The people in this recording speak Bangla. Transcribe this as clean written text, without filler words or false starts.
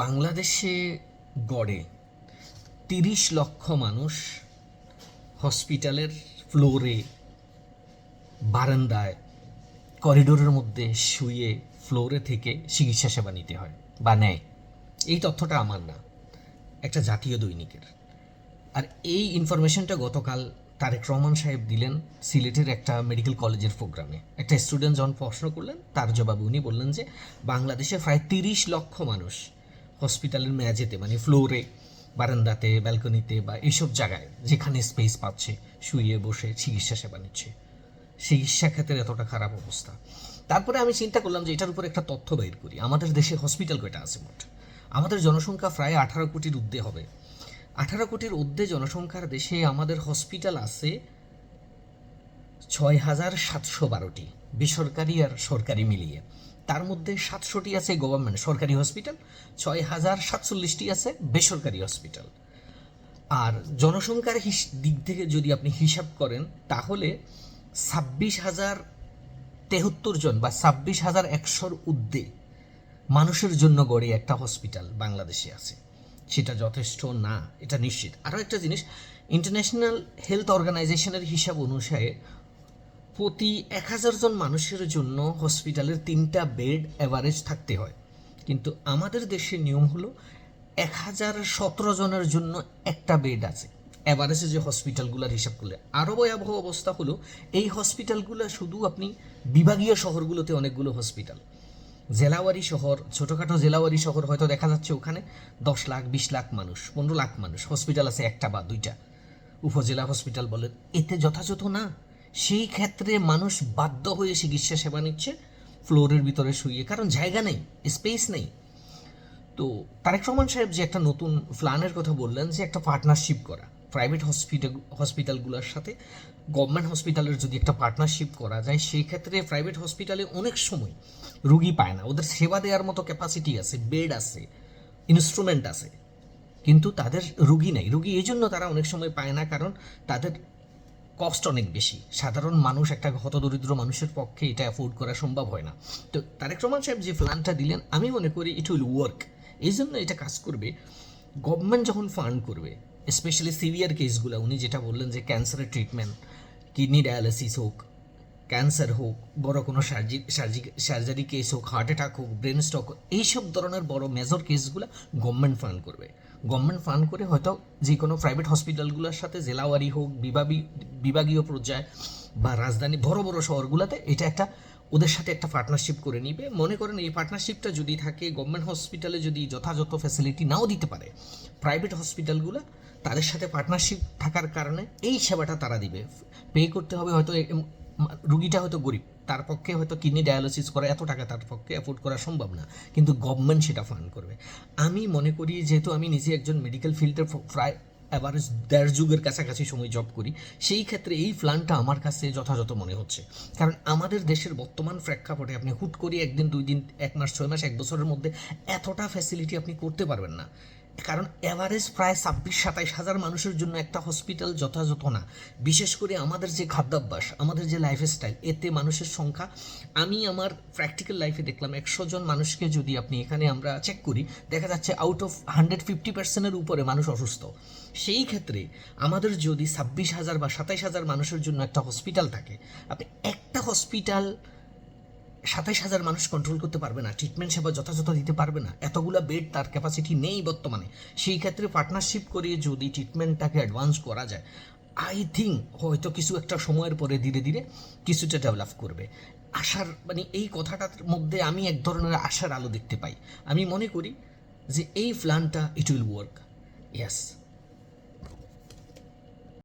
বাংলাদেশে গড়ে ৩০ লক্ষ মানুষ হসপিটালের ফ্লোরে, বারান্দায়, করিডোরের মধ্যে শুয়ে ফ্লোরে থেকে চিকিৎসা সেবা নিতে হয় বা নেয়। এই তথ্যটা আমার না, একটা জাতীয় দৈনিকের। আর এই ইনফরমেশনটা গতকাল তারেক রহমান সাহেব দিলেন সিলেটের একটা মেডিকেল কলেজের প্রোগ্রামে। একটা স্টুডেন্ট যখন প্রশ্ন করলেন, তার জবাবে উনি বললেন যে বাংলাদেশে প্রায় ৩০ লক্ষ মানুষ হসপিটালের মেঝেতে, মানে ফ্লোরে, বারান্দাতে, ব্যালকনিতে বা এইসব জায়গায় যেখানে স্পেস পাচ্ছে শুয়ে বসে চিকিৎসা সেবা নিচ্ছে। চিকিৎসা ক্ষেত্রে এতটা খারাপ অবস্থা। তারপরে আমি চিন্তা করলাম যে এটার উপর একটা তথ্য বের করি। আমাদের দেশে হসপিটাল কয়টা আছে মোট? আমাদের জনসংখ্যা প্রায় 18 কোটির ঊর্ধ্বে হবে। 18 কোটির ঊর্ধ্বে জনসংখ্যার দেশে আমাদের হসপিটাল আছে 6,712টি, বেসরকারি আর সরকারি মিলিয়ে। তার মধ্যে 700টি আছে গভর্নমেন্ট সরকারি হসপিটাল, 6,047টি আছে বেসরকারি হসপিটাল। আর জনসংখ্যার দিক থেকে যদি আপনি হিসাব করেন তাহলে 26,073 জন বা 26,100-র ঊর্ধ্বে মানুষের জন্য গড়ে একটা হসপিটাল বাংলাদেশে আছে। সেটা যথেষ্ট না, এটা নিশ্চিত। আরও একটা জিনিস, ইন্টারন্যাশনাল হেলথ অর্গানাইজেশনের হিসাব অনুসারে প্রতি 1,000 জন মানুষের জন্য হসপিটালের 3টা বেড অ্যাভারেজ থাকতে হয়। কিন্তু আমাদের দেশের নিয়ম হলো 1,017 জনের জন্য একটা বেড আছে অ্যাভারেজে, যে হসপিটালগুলোর হিসাব করলে। আরও ভয়াবহ অবস্থা হলো এই হসপিটালগুলো শুধু আপনি বিভাগীয় শহরগুলোতে অনেকগুলো হসপিটাল, জেলাওয়ারি শহর, ছোটোখাটো জেলাওয়ারি শহর হয়তো দেখা যাচ্ছে ওখানে 10 লাখ, 20 লাখ মানুষ, 15 লাখ মানুষ, হসপিটাল আছে একটা বা দুইটা, উপজেলা হসপিটাল বলেন। এতে যথাযথ না। সেই ক্ষেত্রে মানুষ বাধ্য হয়ে চিকিৎসা সেবা নিচ্ছে ফ্লোরের ভিতরে শুয়ে, কারণ জায়গা নেই, স্পেস নেই। তো তারেক রহমান সাহেব যে একটা নতুন প্ল্যানের কথা বললেন, যে একটা পার্টনারশিপ করা প্রাইভেট হসপিটালগুলোর সাথে গভর্নমেন্ট হসপিটালের যদি একটা পার্টনারশিপ করা যায়, সেই ক্ষেত্রে প্রাইভেট হসপিটালে অনেক সময় রুগী পায় না, ওদের সেবা দেওয়ার মতো ক্যাপাসিটি আছে, বেড আছে, ইনস্ট্রুমেন্ট আছে, কিন্তু তাদের রুগী নেই। রুগী এই জন্য তারা অনেক সময় পায় না, কারণ তাদের কস্ট অনেক বেশি। সাধারণ মানুষ, একটা হতদরিদ্র মানুষের পক্ষে এটা অ্যাফোর্ড করা সম্ভব হয় না। তো তারেক রহমান সাহেব যে প্ল্যানটা দিলেন, আমি মনে করি ইট উইল ওয়ার্ক। এই জন্য এটা কাজ করবে। গভর্নমেন্ট যখন ফান্ড করবে, স্পেশালি সিভিয়ার কেসগুলো, উনি যেটা বললেন যে ক্যান্সারের ট্রিটমেন্ট, কিডনি ডায়ালিসিস হোক, ক্যান্সার হোক, বড় কোনো সার্জারি কেস হোক, হার্ট অ্যাটাক হোক, ব্রেন স্ট্রোক হোক, এইসব ধরনের বড় মেজর কেসগুলো গভর্নমেন্ট ফান্ড করবে। গভর্নমেন্ট ফান্ড করে হয়তো যে কোনো প্রাইভেট হসপিটালগুলোর সাথে জেলাওয়ারি হোক, বিভাগীয় পর্যায়ে বা রাজধানী বড় বড় শহরগুলোতে এটা একটা ওদের সাথে একটা পার্টনারশিপ করে নিবে। মনে করেন এই পার্টনারশিপটা যদি থাকে, গভর্নমেন্ট হসপিটালে যদি যথাযথ ফ্যাসিলিটি নাও দিতে পারে, প্রাইভেট হসপিটালগুলো তাদের সাথে পার্টনারশিপ থাকার কারণে এই সেবাটা তারা দিবে। পে করতে হবে হয়তো, রুগীটা হয়তো গরিব, তার পক্ষে হয়তো কিডনি ডায়ালিসিস করা এত টাকা তার পক্ষে অ্যাফোর্ড করা সম্ভব না, কিন্তু গভর্নমেন্ট সেটা ফান্ড করবে। আমি মনে করি, যেহেতু আমি নিজে একজন মেডিকেল ফিল্ডের প্রায় অ্যাভারেজ 1.5 যুগের কাছাকাছি সময় জব করি, সেই ক্ষেত্রে এই প্ল্যানটা আমার কাছে যথাযথ মনে হচ্ছে। কারণ আমাদের দেশের বর্তমান প্রেক্ষাপটে আপনি হুট করে একদিন, 2 দিন, 1 মাস, 6 মাস, 1 বছরের মধ্যে এতটা ফ্যাসিলিটি আপনি করতে পারবেন না। কারণ অ্যাভারেজ প্রায় 26-27 হাজার মানুষের জন্য একটা হসপিটাল যথাযথ না। বিশেষ করে আমাদের যে খাদ্যাভ্যাস, আমাদের যে লাইফস্টাইল, এতে মানুষের সংখ্যা, আমি আমার প্র্যাকটিক্যাল লাইফে দেখলাম 100 জন মানুষকে যদি আপনি এখানে আমরা চেক করি, দেখা যাচ্ছে আউট অফ 150%-এর উপরে মানুষ অসুস্থ। সেই ক্ষেত্রে আমাদের যদি 26,000 বা 27,000 মানুষের জন্য একটা হসপিটাল থাকে, আপনি একটা হসপিটাল 27,000 মানুষ কন্ট্রোল করতে পারবে না, ট্রিটমেন্ট সেবা যথাযথ দিতে পারবে না, এতগুলো বেড তার ক্যাপাসিটি নেই বর্তমানে। সেই ক্ষেত্রে পার্টনারশিপ করিয়ে যদি ট্রিটমেন্টটাকে অ্যাডভান্স করা যায়, আই থিঙ্ক হয়তো কিছু একটা সময়ের পরে ধীরে ধীরে কিছুটা ডেভেলপ করবে। আশার, মানে এই কথাটার মধ্যে আমি এক ধরনের আশার আলো দেখতে পাই। আমি মনে করি যে এই প্ল্যানটা ইট উইল ওয়ার্ক। ইয়েস।